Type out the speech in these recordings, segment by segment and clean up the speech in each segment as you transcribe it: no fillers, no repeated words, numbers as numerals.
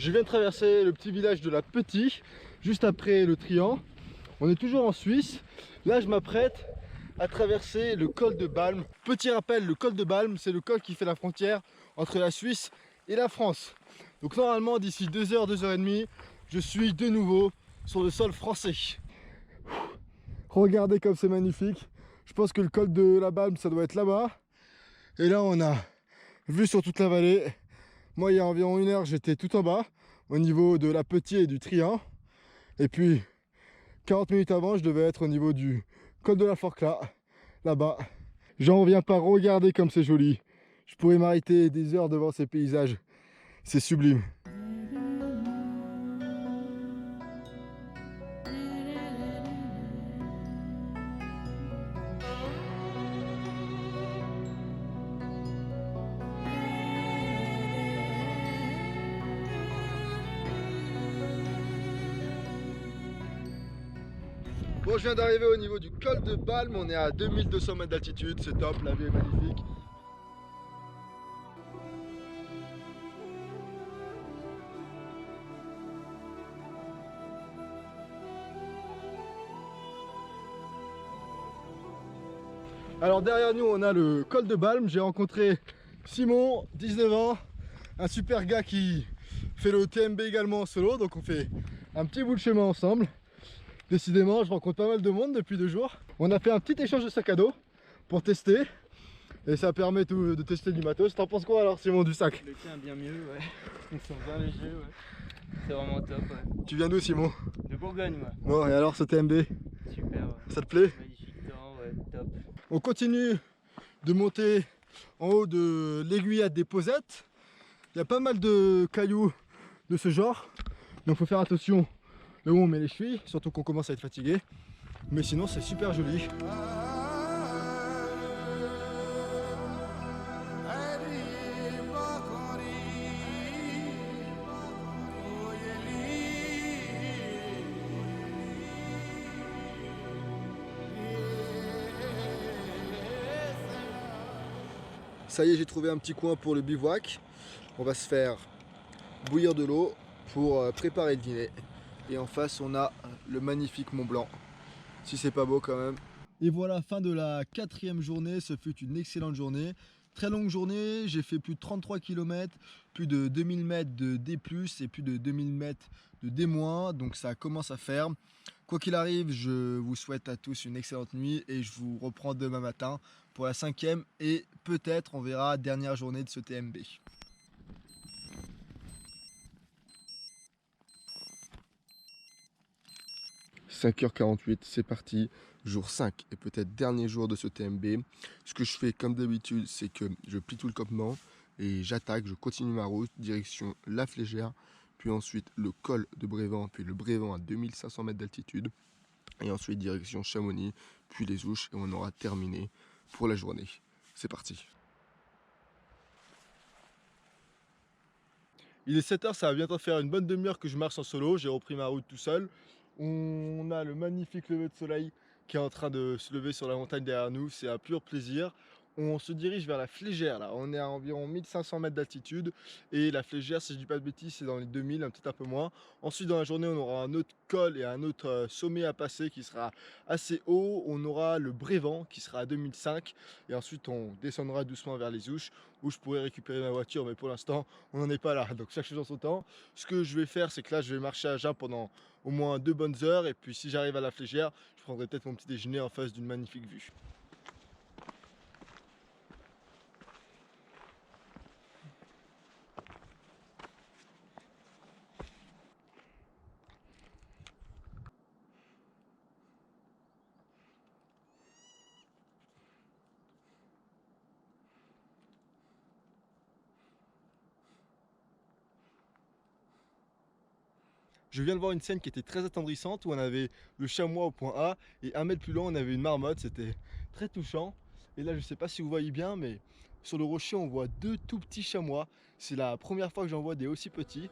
Je viens de traverser le petit village de la Petit, juste après le Trian. On est toujours en Suisse. Là, je m'apprête à traverser le col de Balme. Petit rappel, le col de Balme, c'est le col qui fait la frontière entre la Suisse et la France. Donc normalement, d'ici 2h, 2h30, je suis de nouveau sur le sol français. Regardez comme c'est magnifique. Je pense que le col de la Balme, ça doit être là-bas. Et là, on a vue sur toute la vallée. Moi, il y a environ 1 heure, j'étais tout en bas, au niveau de la Petit et du Trian. Et puis, 40 minutes avant, je devais être au niveau du col de la Forclaz, là-bas. J'en reviens pas, regardez comme c'est joli. Je pourrais m'arrêter des heures devant ces paysages. C'est sublime. Bon, je viens d'arriver au niveau du col de Balme, on est à 2200 mètres d'altitude, c'est top, la vue est magnifique. Alors derrière nous, on a le col de Balme, j'ai rencontré Simon, 19 ans, un super gars qui fait le TMB également en solo, donc on fait un petit bout de chemin ensemble. Décidément, je rencontre pas mal de monde depuis 2 jours. On a fait un petit échange de sac à dos pour tester. Et ça permet tout de tester du matos. T'en penses quoi alors, Simon, du sac? Le tien bien mieux, ouais. Ils sont bien légers, ouais. C'est vraiment top, ouais. Tu viens d'où, Simon? De Bourgogne, moi. Bon, et alors ce TMB? Super, ouais. Ça te plaît? Magnifique temps, ouais, top. On continue de monter en haut de l'aiguillade des Posettes. Il y a pas mal de cailloux de ce genre. Donc faut faire attention là où on met les chevilles, surtout qu'on commence à être fatigué. Mais sinon c'est super joli. Ça y est, j'ai trouvé un petit coin pour le bivouac. On va se faire bouillir de l'eau pour préparer le dîner. Et en face, on a le magnifique Mont Blanc. Si c'est pas beau quand même. Et voilà, fin de la 4e journée. Ce fut une excellente journée. Très longue journée. J'ai fait plus de 33 km, plus de 2000 mètres de D+, et plus de 2000 mètres de D-. Donc ça commence à faire. Quoi qu'il arrive, je vous souhaite à tous une excellente nuit et je vous reprends demain matin pour la 5e et peut-être on verra dernière journée de ce TMB. « 5h48, c'est parti, jour 5 et peut-être dernier jour de ce TMB. Ce que je fais comme d'habitude, c'est que je plie tout le campement et j'attaque, je continue ma route, direction La Flégère, puis ensuite le col de Brévent, puis le Brévent à 2500 mètres d'altitude. Et ensuite direction Chamonix, puis les Ouches, et on aura terminé pour la journée. C'est parti. Il est 7h, ça va bientôt faire une bonne demi-heure que je marche en solo, j'ai repris ma route tout seul. On a le magnifique lever de soleil qui est en train de se lever sur la montagne derrière nous, c'est un pur plaisir. On se dirige vers la Flégère là, on est à environ 1500 mètres d'altitude et la Flégère, si je dis pas de bêtises, c'est dans les 2000, peut-être un peu moins. Ensuite dans la journée on aura un autre col et un autre sommet à passer qui sera assez haut. On aura le Brévent qui sera à 2005 et ensuite on descendra doucement vers les Ouches où je pourrais récupérer ma voiture, mais pour l'instant on n'en est pas là, donc chaque chose en son temps. Ce que je vais faire, c'est que là je vais marcher à jeun pendant au moins 2 bonnes heures et puis si j'arrive à la Flégère, je prendrai peut-être mon petit déjeuner en face d'une magnifique vue. Je viens de voir une scène qui était très attendrissante où on avait le chamois au point A et 1 mètre plus loin on avait une marmotte, c'était très touchant. Et là je sais pas si vous voyez bien mais sur le rocher on voit 2 tout petits chamois. C'est la première fois que j'en vois des aussi petits.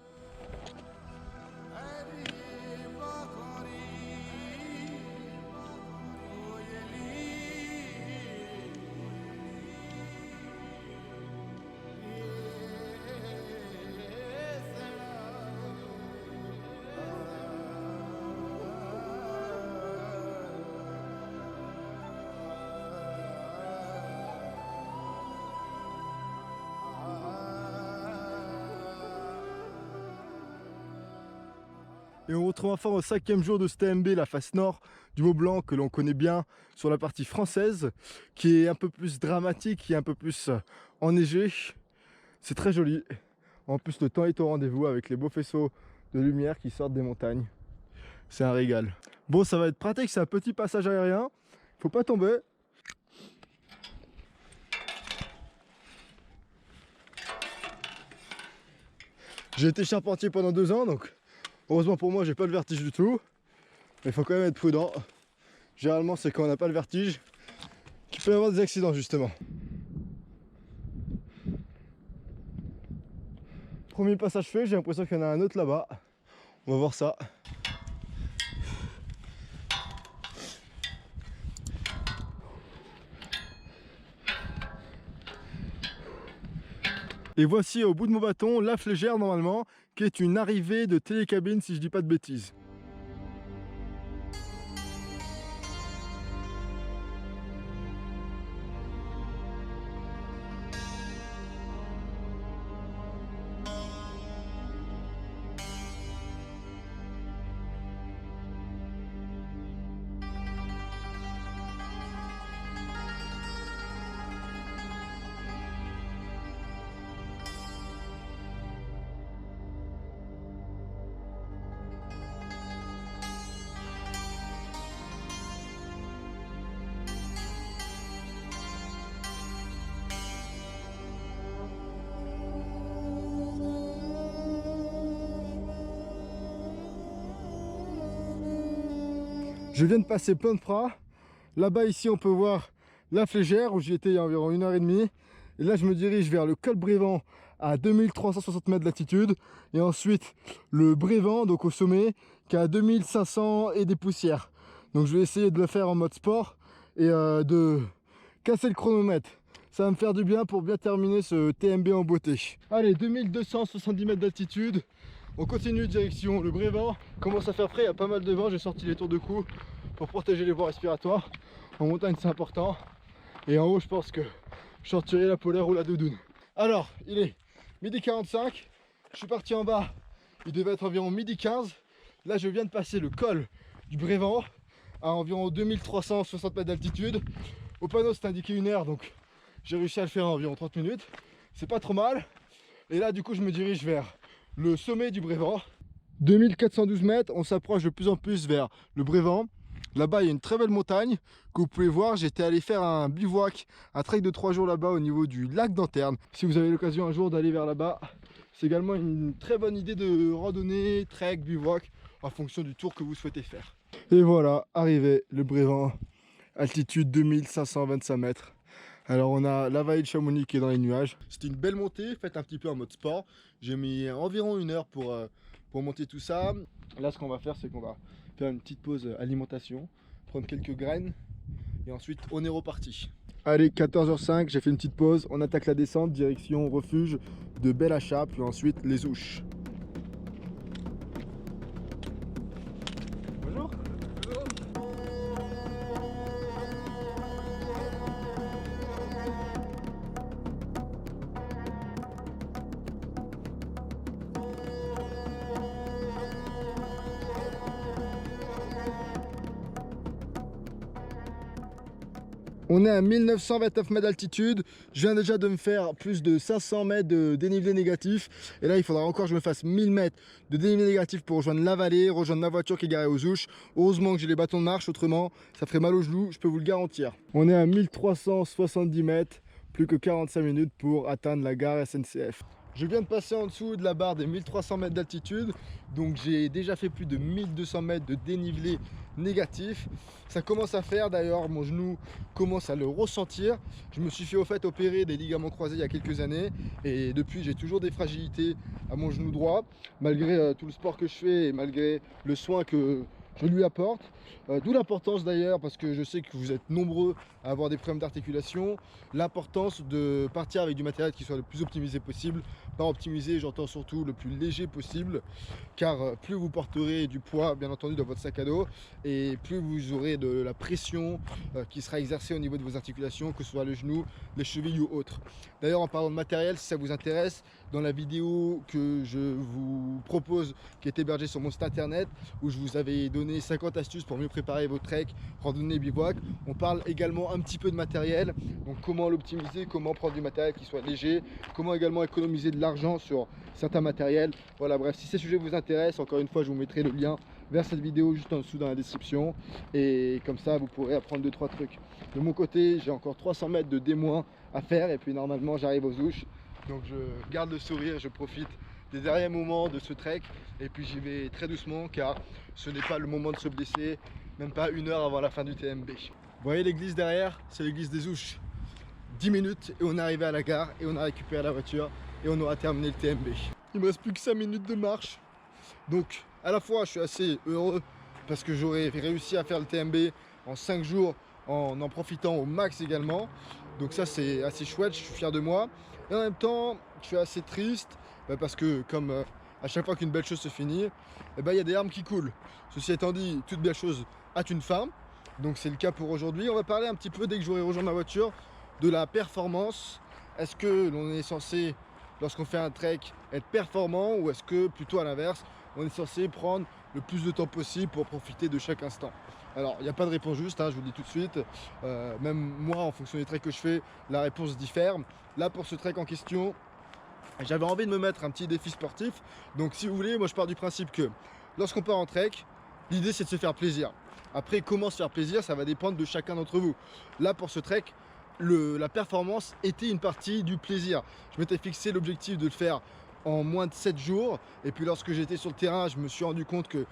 Et on retrouve enfin au 5e jour de ce TMB, la face nord du Mont Blanc que l'on connaît bien sur la partie française, qui est un peu plus dramatique, qui est un peu plus enneigée. C'est très joli. En plus, le temps est au rendez-vous avec les beaux faisceaux de lumière qui sortent des montagnes. C'est un régal. Bon, ça va être pratique, c'est un petit passage aérien. Faut pas tomber. J'ai été charpentier pendant 2 ans, donc heureusement pour moi, j'ai pas le vertige du tout. Mais il faut quand même être prudent. Généralement, c'est quand on n'a pas le vertige qu'il peut y avoir des accidents, justement. Premier passage fait, j'ai l'impression qu'il y en a un autre là-bas. On va voir ça. Et voici au bout de mon bâton la flégère normalement, qui est une arrivée de télécabine si je dis pas de bêtises. Je viens de passer plein de Pras. Là-bas, ici, on peut voir la Flégère où j'y étais il y a environ 1h30. Et là, je me dirige vers le col Brévent à 2360 mètres d'altitude. Et ensuite, le Brévent, donc au sommet, qui est à 2500 et des poussières. Donc, je vais essayer de le faire en mode sport et de casser le chronomètre. Ça va me faire du bien pour bien terminer ce TMB en beauté. Allez, 2270 mètres d'altitude. On continue direction le Brévent. Commence à faire frais, il y a pas mal de vent. J'ai sorti les tours de cou pour protéger les voies respiratoires. En montagne, c'est important. Et en haut, je pense que je sortirai la polaire ou la doudoune. Alors, il est 12h45. Je suis parti en bas. Il devait être environ 12h15. Là, je viens de passer le col du Brévent à environ 2360 mètres d'altitude. Au panneau, c'est indiqué 1 heure, donc j'ai réussi à le faire en environ 30 minutes. C'est pas trop mal. Et là, du coup, je me dirige vers le sommet du Brévent. 2412 mètres, on s'approche de plus en plus vers le Brévent. Là-bas, il y a une très belle montagne que vous pouvez voir. J'étais allé faire un bivouac, un trek de 3 jours là-bas au niveau du lac d'Anterne. Si vous avez l'occasion un jour d'aller vers là-bas, c'est également une très bonne idée de randonnée, trek, bivouac, en fonction du tour que vous souhaitez faire. Et voilà, arrivé le Brévent, altitude 2525 mètres. Alors on a la vallée de Chamonix qui est dans les nuages. C'était une belle montée, faite un petit peu en mode sport. J'ai mis environ 1 heure pour monter tout ça. Là, ce qu'on va faire, c'est qu'on va faire une petite pause alimentation, prendre quelques graines et ensuite on est reparti. Allez, 14h05, j'ai fait une petite pause. On attaque la descente, direction refuge de Bel-Achat, puis ensuite les Ouches. Bonjour. On est à 1929 mètres d'altitude. Je viens déjà de me faire plus de 500 mètres de dénivelé négatif. Et là, il faudra encore que je me fasse 1000 mètres de dénivelé négatif pour rejoindre la vallée, rejoindre ma voiture qui est garée aux Ouches. Heureusement que j'ai les bâtons de marche, autrement, ça ferait mal aux genoux, je peux vous le garantir. On est à 1370 mètres, plus que 45 minutes pour atteindre la gare SNCF. Je viens de passer en dessous de la barre des 1300 mètres d'altitude, donc j'ai déjà fait plus de 1200 mètres de dénivelé négatif. Ça commence à faire, d'ailleurs mon genou commence à le ressentir. Je me suis fait au fait opérer des ligaments croisés il y a quelques années et depuis j'ai toujours des fragilités à mon genou droit, malgré tout le sport que je fais et malgré le soin que je lui apporte. D'où l'importance d'ailleurs, parce que je sais que vous êtes nombreux à avoir des problèmes d'articulation, l'importance de partir avec du matériel qui soit le plus optimisé possible Par optimiser, j'entends surtout le plus léger possible, car plus vous porterez du poids, bien entendu, dans votre sac à dos, et plus vous aurez de la pression qui sera exercée au niveau de vos articulations, que ce soit le genou, les chevilles ou autres. D'ailleurs, en parlant de matériel, si ça vous intéresse, dans la vidéo que je vous propose, qui est hébergée sur mon site internet, où je vous avais donné 50 astuces pour mieux préparer vos treks, randonnée, bivouac, on parle également un petit peu de matériel, donc comment l'optimiser, comment prendre du matériel qui soit léger, comment également économiser de l'argent sur certains matériels. Voilà, bref, si ces sujets vous intéressent, encore une fois, je vous mettrai le lien vers cette vidéo juste en dessous dans la description, et comme ça vous pourrez apprendre 2-3 trucs. De mon côté, j'ai encore 300 mètres de D- à faire, et puis normalement j'arrive aux Ouches, donc je garde le sourire, je profite des derniers moments de ce trek, et puis j'y vais très doucement, car ce n'est pas le moment de se blesser, même pas 1 heure avant la fin du TMB. Vous voyez l'église derrière, c'est l'église des Ouches. 10 minutes et on est arrivé à la gare, et on a récupéré la voiture, et on aura terminé le TMB. Il me reste plus que 5 minutes de marche, donc à la fois je suis assez heureux parce que j'aurais réussi à faire le TMB en 5 jours en profitant au max également, donc ça c'est assez chouette, je suis fier de moi, et en même temps je suis assez triste parce que comme à chaque fois qu'une belle chose se finit, il y a des larmes qui coulent. Ceci étant dit, toute belle chose a une fin, donc c'est le cas pour aujourd'hui. On va parler un petit peu, dès que j'aurai rejoint ma voiture, de la performance. Est-ce que l'on est censé, lorsqu'on fait un trek, être performant, ou est-ce que plutôt à l'inverse, on est censé prendre le plus de temps possible pour profiter de chaque instant? Alors, il n'y a pas de réponse juste, je vous le dis tout de suite. Même moi, en fonction des treks que je fais, la réponse diffère. Là, pour ce trek en question, j'avais envie de me mettre un petit défi sportif. Donc, si vous voulez, moi je pars du principe que lorsqu'on part en trek, l'idée c'est de se faire plaisir. Après, comment se faire plaisir, ça va dépendre de chacun d'entre vous. Là, pour ce trek, la performance était une partie du plaisir. Je m'étais fixé l'objectif de le faire en moins de 7 jours, et puis lorsque j'étais sur le terrain, je me suis rendu compte que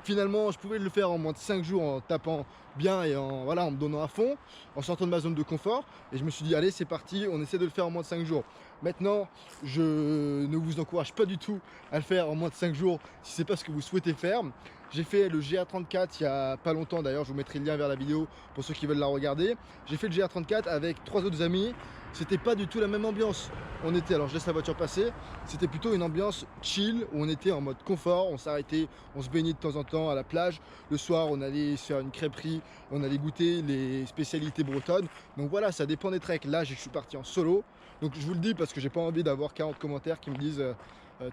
finalement je pouvais le faire en moins de 5 jours en tapant bien et en me donnant à fond, en sortant de ma zone de confort, et je me suis dit allez, c'est parti, on essaie de le faire en moins de 5 jours. Maintenant, je ne vous encourage pas du tout à le faire en moins de 5 jours si c'est pas ce que vous souhaitez faire. J'ai fait le GR34 il y a pas longtemps, d'ailleurs je vous mettrai le lien vers la vidéo pour ceux qui veulent la regarder. J'ai fait le GR34 avec 3 autres amis, c'était pas du tout la même ambiance. On était, alors je laisse la voiture passer, c'était plutôt une ambiance chill, où on était en mode confort, on s'arrêtait, on se baignait de temps en temps à la plage. Le soir on allait se faire une crêperie, on allait goûter les spécialités bretonnes. Donc voilà, ça dépend des treks. Là je suis parti en solo, donc je vous le dis parce que j'ai pas envie d'avoir 40 commentaires qui me disent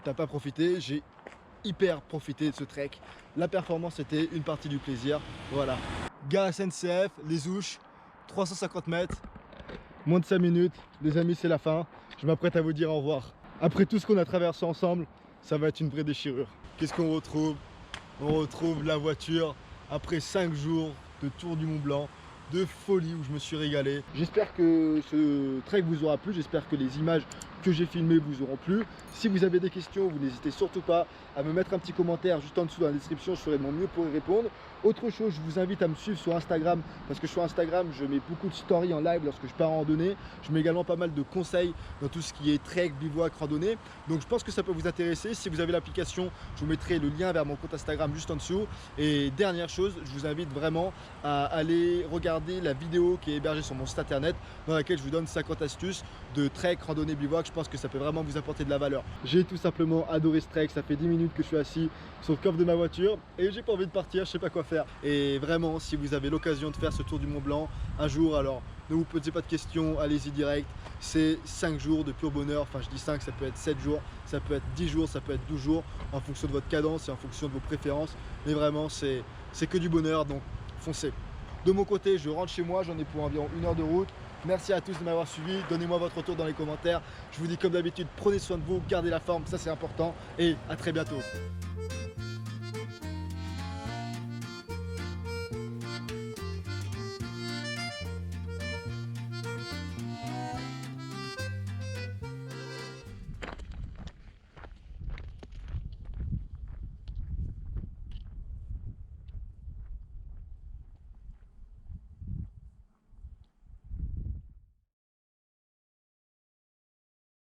t'as pas profité. J'ai hyper profité de ce trek. La performance était une partie du plaisir. Voilà. Gare SNCF, les Ouches, 350 mètres, moins de 5 minutes. Les amis, c'est la fin. Je m'apprête à vous dire au revoir. Après tout ce qu'on a traversé ensemble, ça va être une vraie déchirure. Qu'est-ce qu'on retrouve? On retrouve la voiture après 5 jours de tour du Mont Blanc, de folie, où je me suis régalé. J'espère que ce trek vous aura plu, j'espère que les images que j'ai filmées vous auront plu. Si vous avez des questions, vous n'hésitez surtout pas à me mettre un petit commentaire juste en dessous dans la description, je ferai de mon mieux pour y répondre. Autre chose, je vous invite à me suivre sur Instagram, parce que sur Instagram, je mets beaucoup de stories en live lorsque je pars en randonnée. Je mets également pas mal de conseils dans tout ce qui est trek, bivouac, randonnée. Donc je pense que ça peut vous intéresser. Si vous avez l'application, je vous mettrai le lien vers mon compte Instagram juste en dessous. Et dernière chose, je vous invite vraiment à aller regarder la vidéo qui est hébergée sur mon site internet, dans laquelle je vous donne 50 astuces de trek, randonnée, bivouac. Je pense que ça peut vraiment vous apporter de la valeur. J'ai tout simplement adoré ce trek. Ça fait 10 minutes que je suis assis sur le coffre de ma voiture et j'ai pas envie de partir, je sais pas quoi faire. Et vraiment, si vous avez l'occasion de faire ce tour du Mont Blanc un jour, alors ne vous posez pas de questions, allez-y direct. C'est 5 jours de pur bonheur. Enfin, je dis 5, ça peut être 7 jours, ça peut être 10 jours, ça peut être 12 jours, en fonction de votre cadence et en fonction de vos préférences. Mais vraiment, c'est que du bonheur, donc foncez. De mon côté, je rentre chez moi, j'en ai pour environ 1 heure de route. Merci à tous de m'avoir suivi, donnez-moi votre retour dans les commentaires. Je vous dis comme d'habitude, prenez soin de vous, gardez la forme, ça c'est important, et à très bientôt.